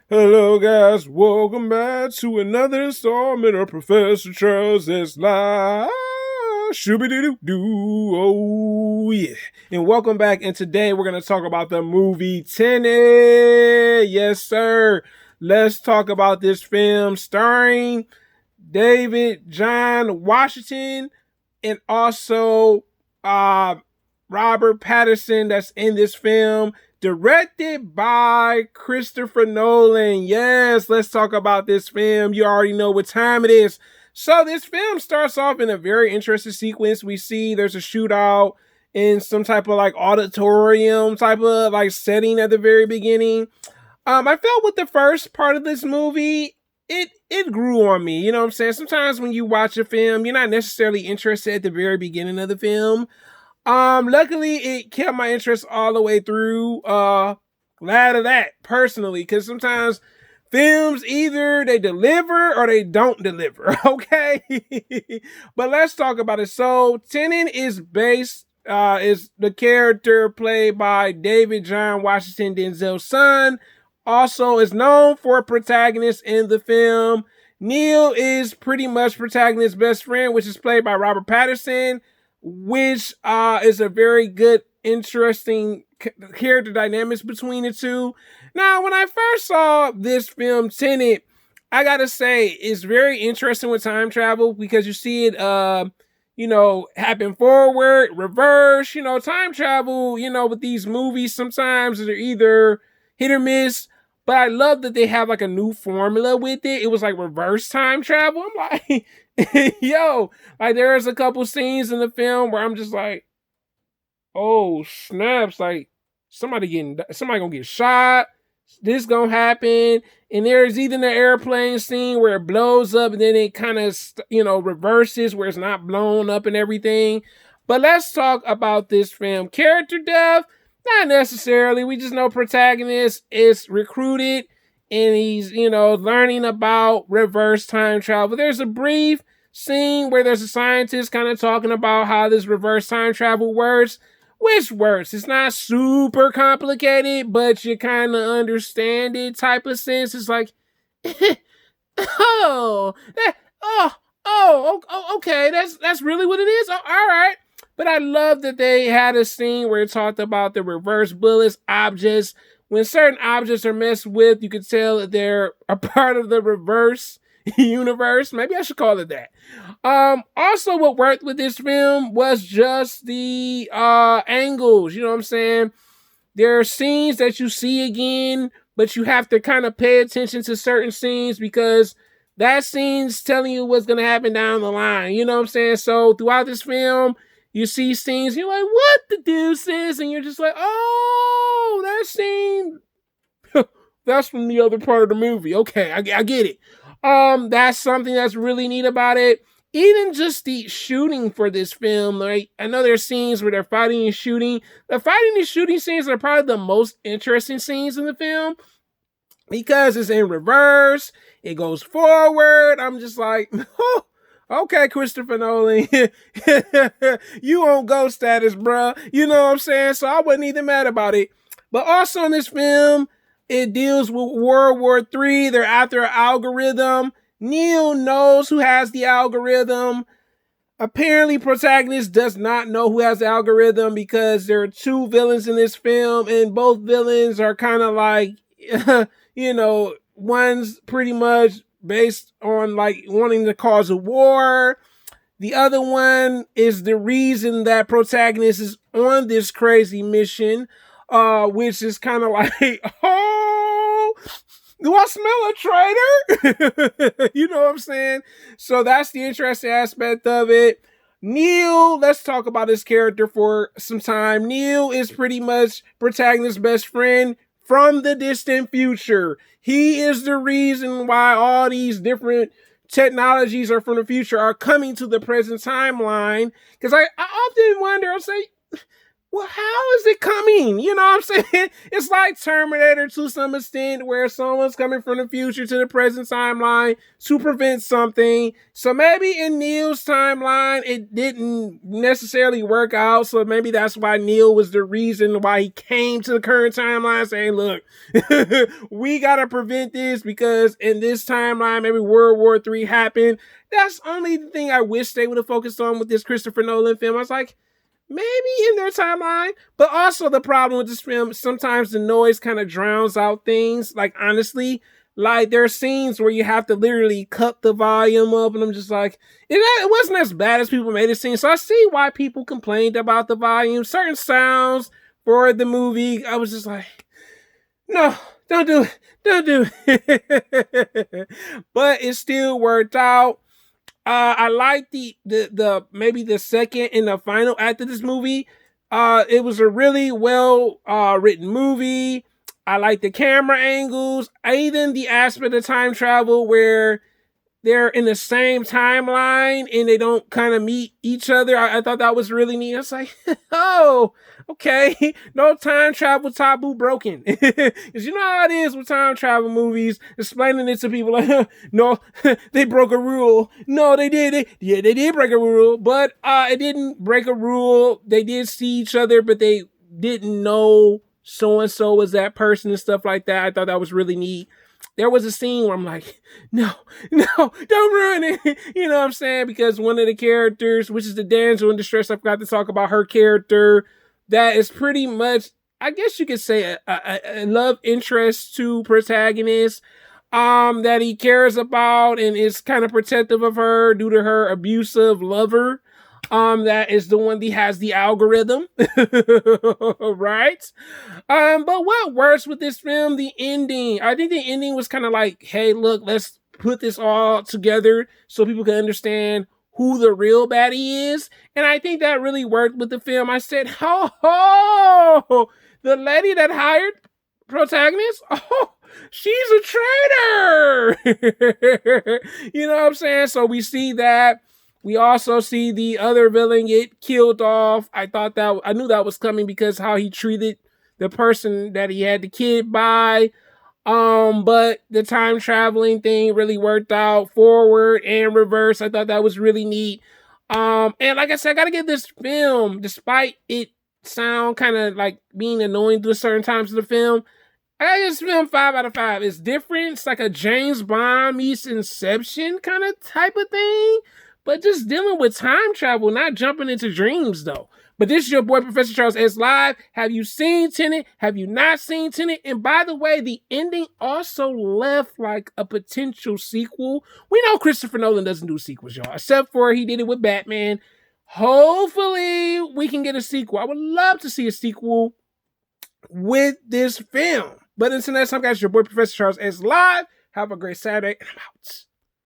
Hello, guys. Welcome back to another installment of Professor Charles' Live. Shooby doo doo. Oh, yeah. And welcome back. And today we're going to talk about the movie Tenet. Yes, sir. Let's talk about this film starring David John Washington and also Robert Pattinson that's in this film, directed by Christopher Nolan. Yes, let's talk about this film. You already know what time it is. So this film starts off in a very interesting sequence. We see there's a shootout in some type of like auditorium type of like setting at the very beginning. I felt with the first part of this movie, it grew on me. You know what I'm saying? Sometimes when you watch a film, you're not necessarily interested at the very beginning of the film. Luckily it kept my interest all the way through. Glad of that personally, because sometimes films either they deliver or they don't deliver. Okay. But let's talk about it. So Tenet is is the character played by David John Washington, Denzel's son. Also is known for protagonist in the film. Neil is pretty much protagonist's best friend, which is played by Robert Pattinson, which is a very good, interesting character dynamics between the two. Now, when I first saw this film, Tenet, I gotta say, it's very interesting with time travel because you see it, happen forward, reverse, time travel, with these movies, sometimes they're either hit or miss. But I love that they have like a new formula with it. It was like reverse time travel. I'm like, yo, like there's a couple scenes in the film where I'm just like, oh snaps, like somebody gonna get shot. This gonna happen. And there's even the airplane scene where it blows up and then it kind of reverses where it's not blown up and everything. But let's talk about this film. Character death, not necessarily. We just know protagonist is recruited and he's, learning about reverse time travel. There's a brief scene where there's a scientist kind of talking about how this reverse time travel works, which works. It's not super complicated, but you kind of understand it type of sense. It's like, oh, okay, that's really what it is. Oh, all right. But I love that they had a scene where it talked about the reverse bullets, objects. When certain objects are messed with, you could tell that they're a part of the reverse universe. Maybe I should call it that. Also what worked with this film was just the angles. You know what I'm saying? There are scenes that you see again, but you have to kind of pay attention to certain scenes because that scene's telling you what's going to happen down the line. You know what I'm saying? So throughout this film, you see scenes, you're like, what the deuce is? And you're just like, oh, that scene, that's from the other part of the movie. Okay, I get it. That's something that's really neat about it. Even just the shooting for this film, like I know there's scenes where they're fighting and shooting. The fighting and shooting scenes are probably the most interesting scenes in the film because it's in reverse. It goes forward. I'm just like, oh, okay, Christopher Nolan, you on ghost status, bro. You know what I'm saying? So I wasn't even mad about it. But also in this film, it deals with World War III. They're after an algorithm. Neil knows who has the algorithm. Apparently, protagonist does not know who has the algorithm because there are two villains in this film, and both villains are kind of like, one's pretty much based on like wanting to cause a war. The other one is the reason that protagonist is on this crazy mission, which is kind of like, oh, do I smell a traitor? You know what I'm saying? So that's the interesting aspect of it. Neil, let's talk about his character for some time. Neil is pretty much protagonist's best friend from the distant future. He is the reason why all these different technologies are from the future are coming to the present timeline. Because I often wonder, I'll say, well, how is it coming? You know what I'm saying? It's like Terminator to some extent, where someone's coming from the future to the present timeline to prevent something. So maybe in Neil's timeline, it didn't necessarily work out. So maybe that's why Neil was the reason why he came to the current timeline saying, look, we got to prevent this because in this timeline, maybe World War III happened. That's only the thing I wish they would have focused on with this Christopher Nolan film. I was like, maybe in their timeline, but also the problem with this film, sometimes the noise kind of drowns out things. Like, honestly, like there are scenes where you have to literally cut the volume up, and I'm just like, it wasn't as bad as people made it seem. So I see why people complained about the volume. Certain sounds for the movie, I was just like, no, don't do it. Don't do it. But it still worked out. I like the maybe the second and the final act of this movie. It was a really well written movie. I like the camera angles, even the aspect of time travel where they're in the same timeline and they don't kind of meet each other. I thought that was really neat. I was like, oh, okay, no time travel taboo broken. Because you know how it is with time travel movies, explaining it to people like, no, they broke a rule. No, they did. They did break a rule, but it didn't break a rule. They did see each other, but they didn't know so-and-so was that person and stuff like that. I thought that was really neat. There was a scene where I'm like, no, don't ruin it. You know what I'm saying? Because one of the characters, which is the damsel in distress, I forgot to talk about her character, that is pretty much, I guess you could say, a love interest to protagonist, that he cares about and is kind of protective of her due to her abusive lover. That is the one that has the algorithm, right? But what works with this film? The ending. I think the ending was kind of like, hey, look, let's put this all together so people can understand who the real baddie is. And I think that really worked with the film. I said, oh, the lady that hired protagonist, oh, she's a traitor. You know what I'm saying? So we see that. We also see the other villain get killed off. I knew that was coming because how he treated the person that he had the kid by. But the time traveling thing really worked out forward and reverse. I thought that was really neat. And like I said, I gotta give this film, despite it sound kind of like being annoying through certain times of the film, I got this film 5 out of 5. It's different. It's like a James Bond meets Inception kind of type of thing. But just dealing with time travel, not jumping into dreams, though. But this is your boy, Professor Charles S. Live. Have you seen Tenet? Have you not seen Tenet? And by the way, the ending also left like a potential sequel. We know Christopher Nolan doesn't do sequels, y'all, except for he did it with Batman. Hopefully, we can get a sequel. I would love to see a sequel with this film. But until next time, guys, your boy, Professor Charles S. Live. Have a great Saturday, and I'm out.